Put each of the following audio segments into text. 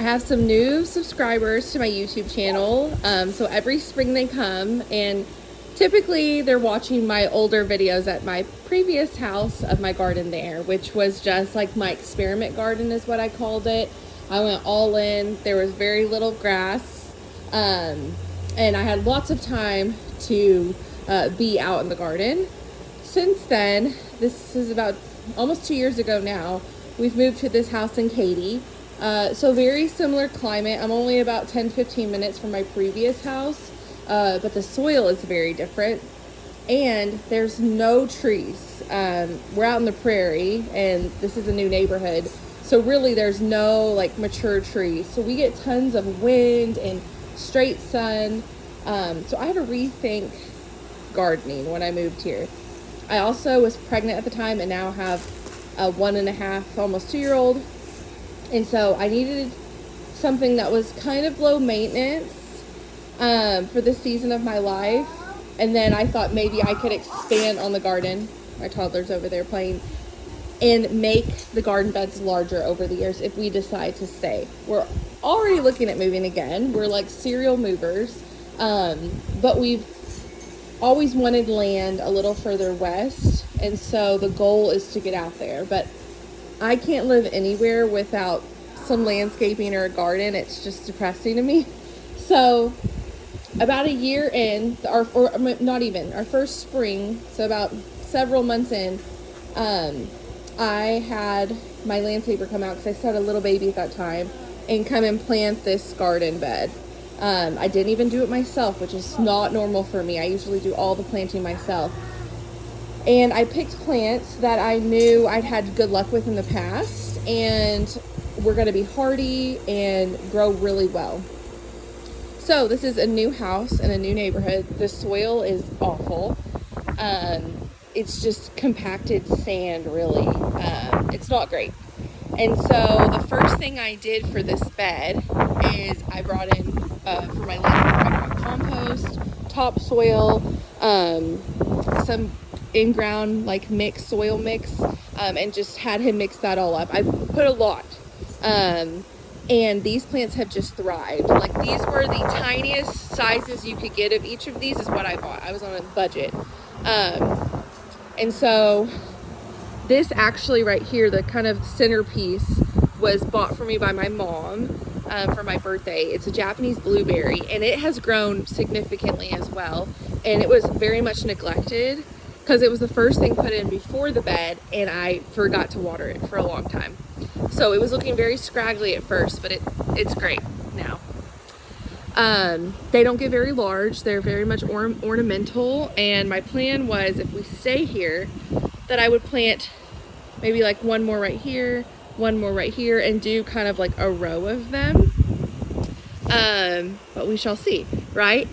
I have some new subscribers to my YouTube channel. So every spring they come, and typically they're watching my older videos at my previous house of my garden there, which was just like my experiment garden is what I called it. I went all in. There was very little grass. And I had lots of time to be out in the garden. Since then, this is about almost 2 years ago now, we've moved to this house in Katy. So very similar climate. I'm only about 10-15 minutes from my previous house, but the soil is very different, and there's no trees. We're out in the prairie, and this is a new neighborhood, so really there's no like mature trees. So we get tons of wind and straight sun. So I had to rethink gardening when I moved here. I also was pregnant at the time and now have a 1.5, almost 2-year-old. And so I needed something that was kind of low maintenance for this season of my life. And then I thought maybe I could expand on the garden. My toddler's over there playing. And make the garden beds larger over the years if we decide to stay. We're already looking at moving again. We're like serial movers. But we've always wanted land a little further west. And so the goal is to get out there. But I can't live anywhere without some landscaping or a garden. It's just depressing to me. So about a year in, our first spring, so about several months in, I had my landscaper come out because I still had a little baby at that time and come and plant this garden bed. I didn't even do it myself, which is not normal for me. I usually do all the planting myself. And I picked plants that I knew I'd had good luck with in the past and were going to be hardy and grow really well. So this is a new house in a new neighborhood. The soil is awful. It's just compacted sand, really. It's not great. And so the first thing I did for this bed is I brought in, for my landscape, I brought compost, topsoil, some in-ground like soil mix, and just had him mix that all up. I put a lot, and these plants have just thrived. Like, these were the tiniest sizes you could get of each of these is what I bought. I was on a budget, and so this actually right here, the kind of centerpiece, was bought for me by my mom for my birthday. It's a Japanese blueberry, and it has grown significantly as well, and it was very much neglected because it was the first thing put in before the bed, and I forgot to water it for a long time. So it was looking very scraggly at first, but it's great now. They don't get very large. They're very much ornamental, and my plan was, if we stay here, that I would plant maybe like one more right here, one more right here, and do kind of like a row of them. But we shall see, right?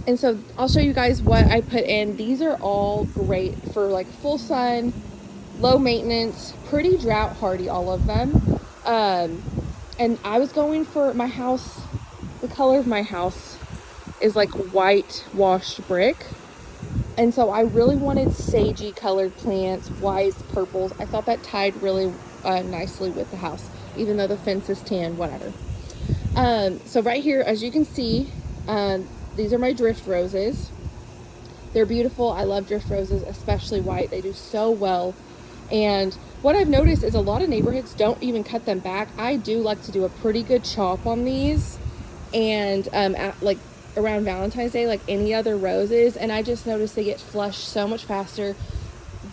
And so I'll show you guys what I put in. These are all great for like full sun, low maintenance, pretty drought hardy, all of them. And I was going for my house, the color of my house is like white washed brick. And so I really wanted sagey colored plants, whites, purples. I thought that tied really nicely with the house, even though the fence is tan, whatever. So right here, as you can see, these are my drift roses. They're beautiful. I love drift roses, especially white. They do so well. And what I've noticed is a lot of neighborhoods don't even cut them back. I do like to do a pretty good chop on these, and like around Valentine's Day, like any other roses, and I just noticed they get flushed so much faster.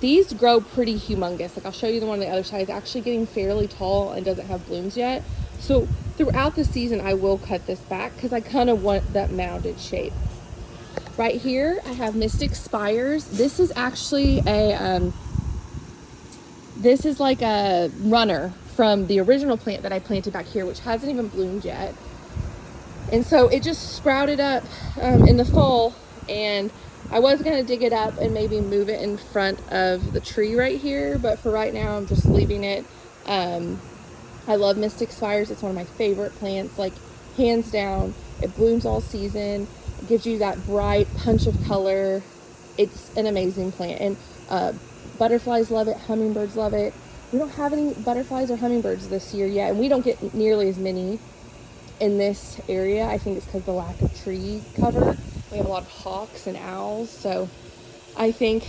These grow pretty humongous. Like, I'll show you the one on the other side. It's actually getting fairly tall and doesn't have blooms yet. So throughout the season, I will cut this back because I kind of want that mounded shape. Right here, I have Mystic Spires. This is actually this is like a runner from the original plant that I planted back here, which hasn't even bloomed yet. And so it just sprouted up in the fall, and I was going to dig it up and maybe move it in front of the tree right here, but for right now, I'm just leaving it. I love Mystic Spires. It's one of my favorite plants, like hands down. It blooms all season. It gives you that bright punch of color. It's an amazing plant, and butterflies love it, hummingbirds love it. we don't have any butterflies or hummingbirds this year yet, and we don't get nearly as many in this area. I think it's because of the lack of tree cover. We have a lot of hawks and owls, so I think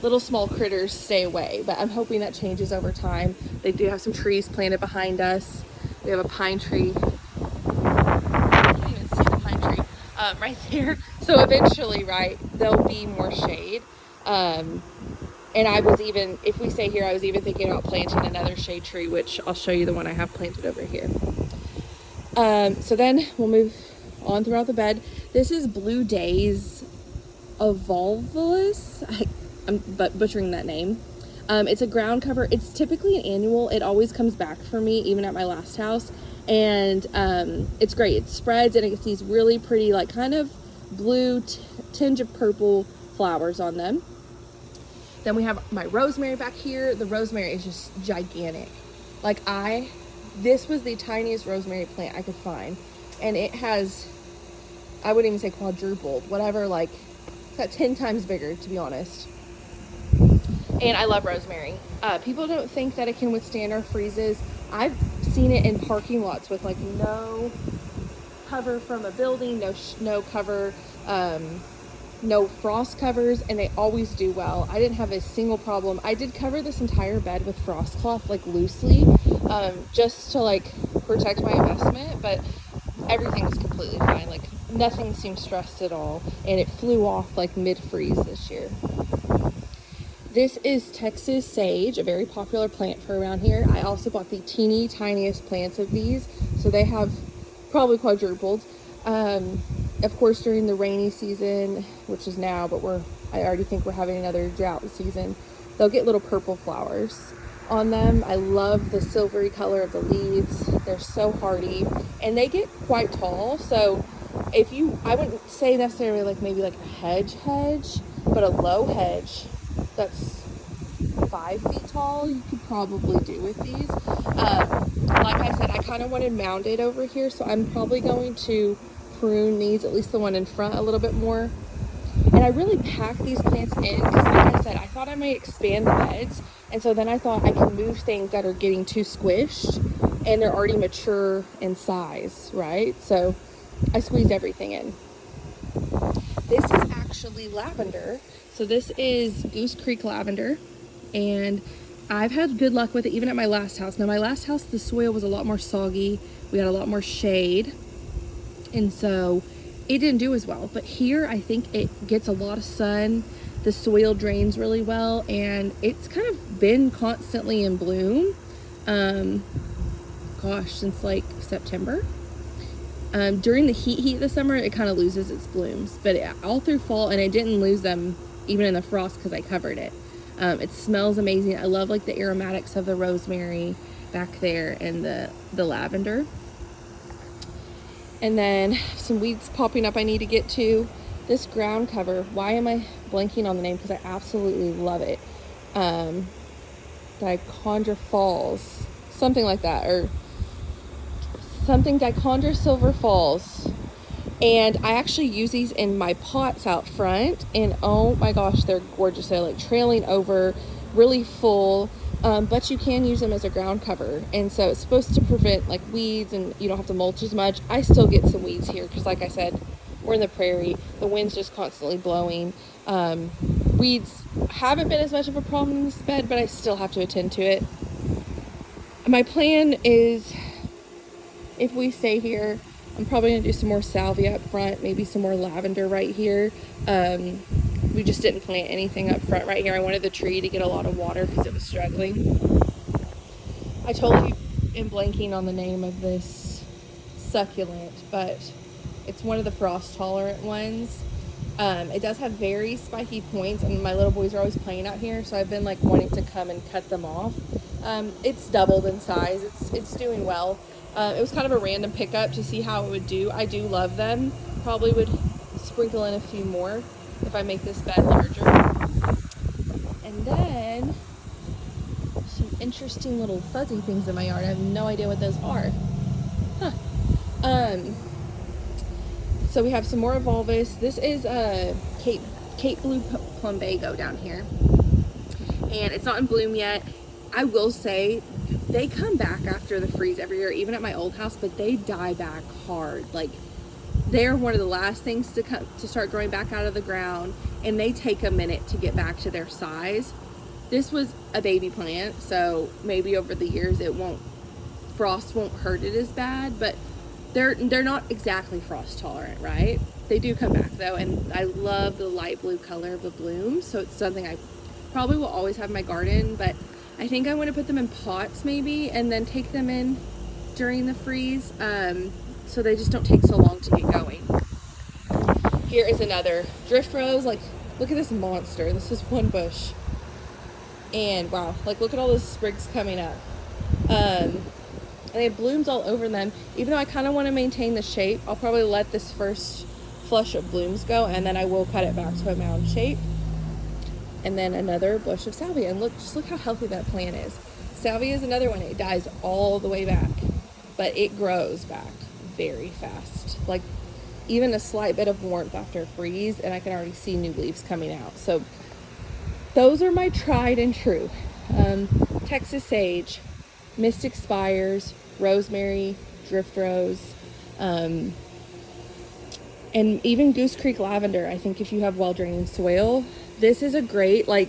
little small critters stay away, but I'm hoping that changes over time. They do have some trees planted behind us. We have a pine tree. I can't even see the pine tree right there. So eventually, right, there'll be more shade. And I was even, if we stay here, I was even thinking about planting another shade tree, which I'll show you the one I have planted over here. So then we'll move on throughout the bed. This is Blue Days Evolvulus. I'm butchering that name. It's a ground cover. It's typically an annual. It always comes back for me, even at my last house. And it's great. It spreads and it gets these really pretty, like kind of blue tinge of purple flowers on them. Then we have my rosemary back here. The rosemary is just gigantic. Like this was the tiniest rosemary plant I could find. And it has, I wouldn't even say quadrupled, whatever, like it's got 10 times bigger, to be honest. And I love rosemary. People don't think that it can withstand our freezes. I've seen it in parking lots with like no cover from a building, no snow cover, no frost covers, and they always do well. I didn't have a single problem. I did cover this entire bed with frost cloth, like loosely, just to like protect my investment, but everything was completely fine. Like nothing seemed stressed at all, and it flew off like mid-freeze this year. This is Texas sage, a very popular plant for around here. I also bought the teeny tiniest plants of these, so they have probably quadrupled. Of course, during the rainy season, which is now, but I already think we're having another drought season, they'll get little purple flowers on them. I love the silvery color of the leaves. They're so hardy, and they get quite tall. So I wouldn't say necessarily like maybe like a hedge, but a low hedge that's 5 feet tall, you could probably do with these. Like I said, I kind of wanted mounded over here, so I'm probably going to prune these, at least the one in front, a little bit more. And I really packed these plants in because, like I said, I thought I might expand the beds, and so then I thought I can move things that are getting too squished and they're already mature in size, right? So I squeezed everything in. This is actually lavender. So this is Goose Creek lavender, and I've had good luck with it even at my last house. Now my last house, the soil was a lot more soggy. We had a lot more shade, and so it didn't do as well. But here I think it gets a lot of sun. The soil drains really well, and it's kind of been constantly in bloom. Since like September. During the heat this summer, it kind of loses its blooms, but all through fall, and I didn't lose them even in the frost because I covered it. It smells amazing. I love like the aromatics of the rosemary back there and the lavender. And then some weeds popping up I need to get to. This ground cover, why am I blanking on the name? Because I absolutely love it. Dichondra Falls, something like that, or something, Dichondra Silver Falls. And I actually use these in my pots out front, and oh my gosh, they're gorgeous. They're like trailing over, really full, but you can use them as a ground cover, and so it's supposed to prevent like weeds, and you don't have to mulch as much. I still get some weeds here because, like I said, we're in the prairie. The wind's just constantly blowing. Weeds haven't been as much of a problem in this bed, but I still have to attend to it. My plan is, if we stay here, I'm probably going to do some more salvia up front, maybe some more lavender right here. We just didn't plant anything up front right here. I wanted the tree to get a lot of water because it was struggling. I totally am blanking on the name of this succulent, but it's one of the frost tolerant ones. It does have very spiky points, and my little boys are always playing out here, so I've been like wanting to come and cut them off. It's doubled in size. It's doing well. It was kind of a random pickup to see how it would do. I do love them. Probably would sprinkle in a few more if I make this bed larger. And then some interesting little fuzzy things in my yard. I have no idea what those are. So we have some more Evolvus. This is Cape Blue Plumbago down here. And it's not in bloom yet. I will say they come back after the freeze every year, even at my old house, but they die back hard. Like, they're one of the last things to start growing back out of the ground, and they take a minute to get back to their size. This was a baby plant, so maybe over the years frost won't hurt it as bad, but they're not exactly frost tolerant, right? They do come back though, and I love the light blue color of the blooms, so it's something I probably will always have in my garden, but I think I want to put them in pots maybe, and then take them in during the freeze, so they just don't take so long to get going. Here is another drift rose. Like, look at this monster. This is one bush. And wow, like, look at all those sprigs coming up. And they have blooms all over them. Even though I kind of want to maintain the shape, I'll probably let this first flush of blooms go, and then I will cut it back to a mound shape. And then another bush of salvia. And just look how healthy that plant is. Salvia is another one. It dies all the way back, but it grows back very fast. Like, even a slight bit of warmth after a freeze, and I can already see new leaves coming out. So those are my tried and true. Texas sage, mystic spires, rosemary, drift rose, and even Goose Creek lavender. I think if you have well-draining soil, this is a great, like,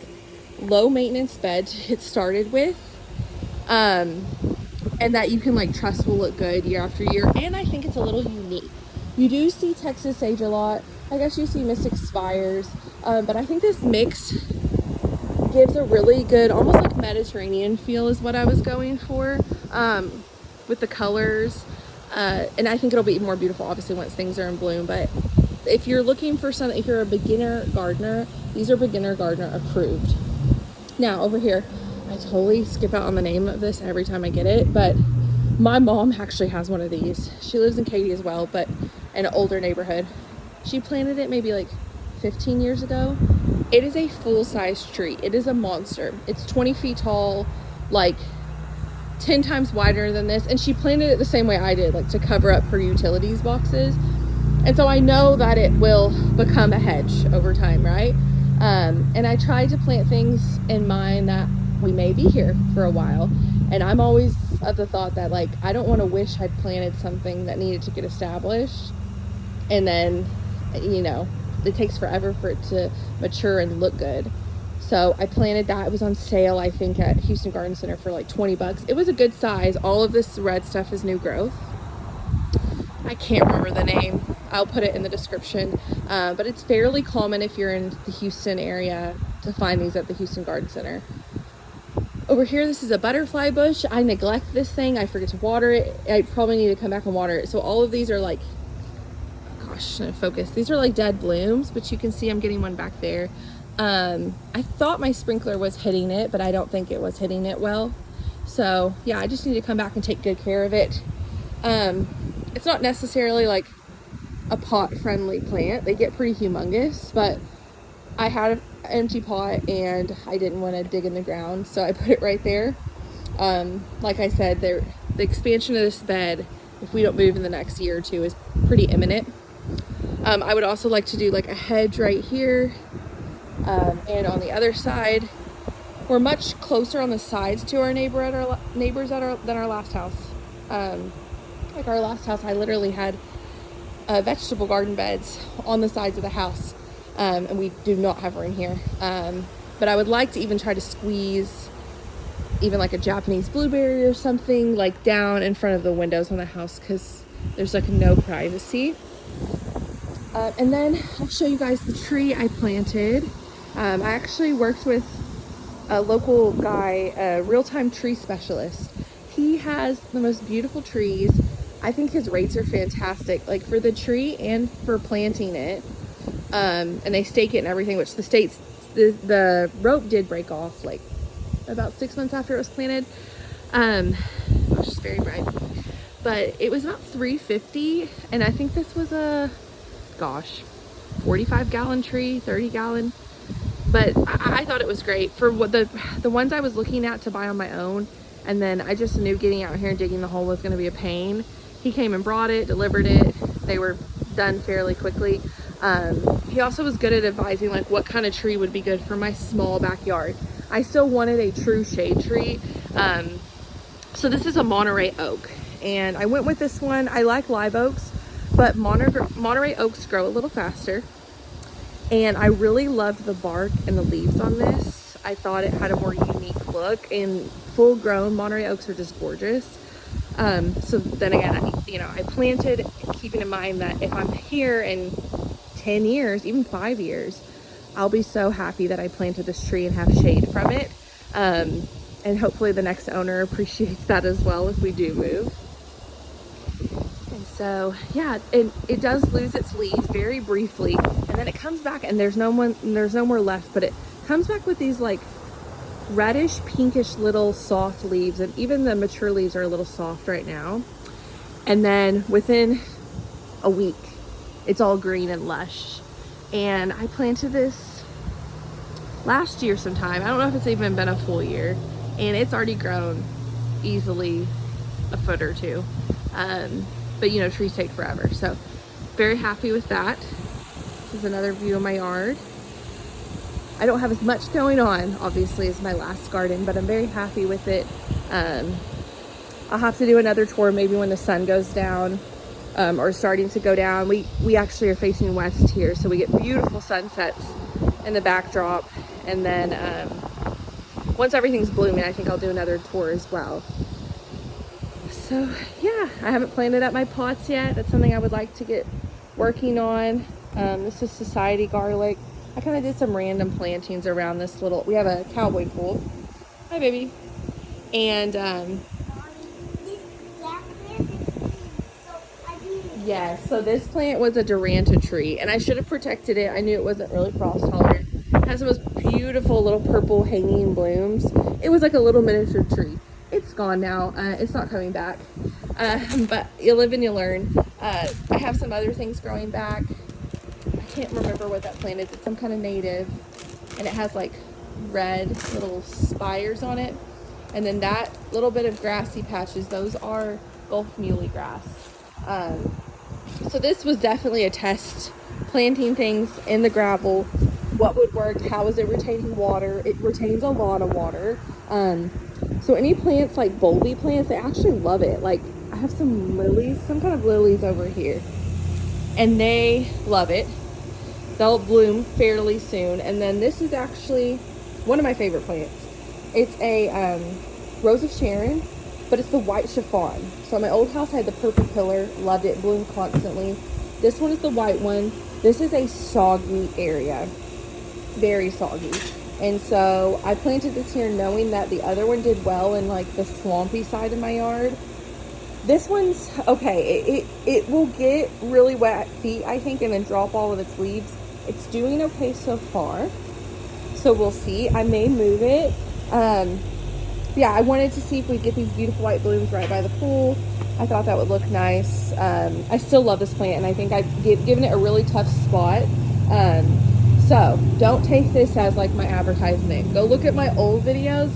low maintenance bed to get started with, and that you can, like, trust will look good year after year. And I think it's a little unique. You do see Texas sage a lot. I guess you see mystic spires, but I think this mix gives a really good, almost like Mediterranean feel is what I was going for, with the colors, and I think it'll be more beautiful obviously once things are in bloom. But if you're looking for something, if you're a beginner gardener, these are beginner gardener approved. Now over here, I totally skip out on the name of this every time I get it, but my mom actually has one of these. She lives in Katy as well, but in an older neighborhood. She planted it maybe like 15 years ago. It is a full-size tree. It is a monster. It's 20 feet tall, like 10 times wider than this. And she planted it the same way I did, like to cover up her utilities boxes. And so I know that it will become a hedge over time, right? And I try to plant things in mind that we may be here for a while. And I'm always of the thought that, like, I don't want to wish I'd planted something that needed to get established, and then, you know, it takes forever for it to mature and look good. So I planted that. It was on sale, I think, at Houston Garden Center for like $20. It was a good size. All of this red stuff is new growth. I can't remember the name. I'll put it in the description. But it's fairly common if you're in the Houston area to find these at the Houston Garden Center. Over here, this is a butterfly bush. I neglect this thing. I forget to water it. I probably need to come back and water it. So all of these are like, gosh, focus. These are like dead blooms, but you can see I'm getting one back there. I thought my sprinkler was hitting it, but I don't think it was hitting it well. So yeah, I just need to come back and take good care of it. It's not necessarily like a pot friendly plant. They get pretty humongous, but I had an empty pot and I didn't want to dig in the ground, so I put it right there. Like I said, the expansion of this bed, if we don't move in the next year or two, is pretty imminent. I would also like to do like a hedge right here, and on the other side. We're much closer on the sides to our neighbors than our last house. Like our last house, I literally had vegetable garden beds on the sides of the house, and we do not have room here. But I would like to even try to squeeze even like a Japanese blueberry or something like down in front of the windows on the house, because there's like no privacy. And then I'll show you guys the tree I planted. I actually worked with a local guy, a real-time tree specialist. He has the most beautiful trees. I think his rates are fantastic, like for the tree and for planting it. And they stake it and everything, which the rope did break off like about 6 months after it was planted. Gosh, it's very bright. But it was about $350, and I think this was a, gosh, 45-gallon tree, 30-gallon. But I thought it was great for what the ones I was looking at to buy on my own. And then I just knew getting out here and digging the hole was going to be a pain. He came and brought it, delivered it. They were done fairly quickly. He also was good at advising like what kind of tree would be good for my small backyard. I still wanted a true shade tree. So this is a Monterey oak, and I went with this one. I like live oaks, but Monterey oaks grow a little faster. And I really loved the bark and the leaves on this. I thought it had a more unique look, and full grown Monterey oaks are just gorgeous. So then again, I planted keeping in mind that if I'm here in 10 years, even 5 years, I'll be so happy that I planted this tree and have shade from it. And hopefully the next owner appreciates that as well if we do move. And so, yeah, it does lose its leaves very briefly, and then it comes back, and there's no more left, but it comes back with these like reddish pinkish little soft leaves, and even the mature leaves are a little soft right now. And then within a week, it's all green and lush. And I planted this last year sometime. I don't know if it's even been a full year, and it's already grown easily a foot or two. But you know, trees take forever. So very happy with that. This is another view of my yard. I don't have as much going on, obviously, as my last garden, but I'm very happy with it. I'll have to do another tour maybe when the sun goes down, or starting to go down. We actually are facing west here, so we get beautiful sunsets in the backdrop. And then once everything's blooming, I think I'll do another tour as well. So yeah, I haven't planted up my pots yet. That's something I would like to get working on. This is society garlic. I kind of did some random plantings around this little, we have a cowboy pool. Hi baby. And yeah, so this plant was a Duranta tree, and I should have protected it. I knew it wasn't really frost tolerant. It has the most beautiful little purple hanging blooms. It was like a little miniature tree. It's gone now. It's not coming back. But you live and you learn. I have some other things growing back. I can't remember what that plant is. It's some kind of native, and it has like red little spires on it. And then that little bit of grassy patches, those are Gulf muley grass. So this was definitely a test, planting things in the gravel. What would work? How is it retaining water? It retains a lot of water. So any plants like bulby plants, they actually love it. Like I have some lilies, some kind of lilies over here, and they love it. They'll bloom fairly soon. And then this is actually one of my favorite plants. It's a Rose of Sharon, but it's the white chiffon. So at my old house I had the purple pillar, loved it, bloomed constantly. This one is the white one. This is a soggy area, very soggy. And so I planted this here knowing that the other one did well in like the swampy side of my yard. This one's okay. It will get really wet feet, I think, and then drop all of its leaves. It's doing okay so far. So we'll see. I may move it. Yeah, I wanted to see if we get these beautiful white blooms right by the pool. I thought that would look nice. I still love this plant, and I think I've given it a really tough spot. So don't take this as like my advertisement. Go look at my old videos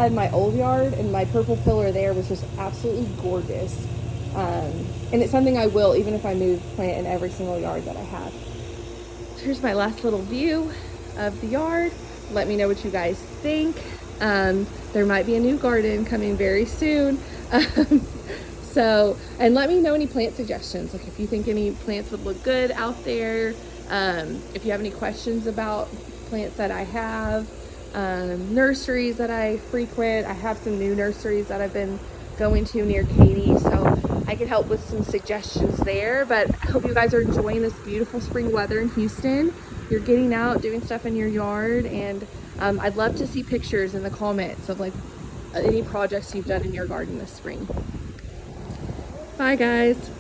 in my old yard, and my purple pillar there was just absolutely gorgeous. And it's something I will, even if I move, plant in every single yard that I have. Here's my last little view of the yard. Let me know what you guys think. There might be a new garden coming very soon. So, and let me know any plant suggestions. Like if you think any plants would look good out there. If you have any questions about plants that I have, nurseries that I frequent. I have some new nurseries that I've been going to near Katy, so I can help with some suggestions there. But I hope you guys are enjoying this beautiful spring weather in Houston. You're getting out, doing stuff in your yard, and I'd love to see pictures in the comments of like any projects you've done in your garden this spring. Bye guys.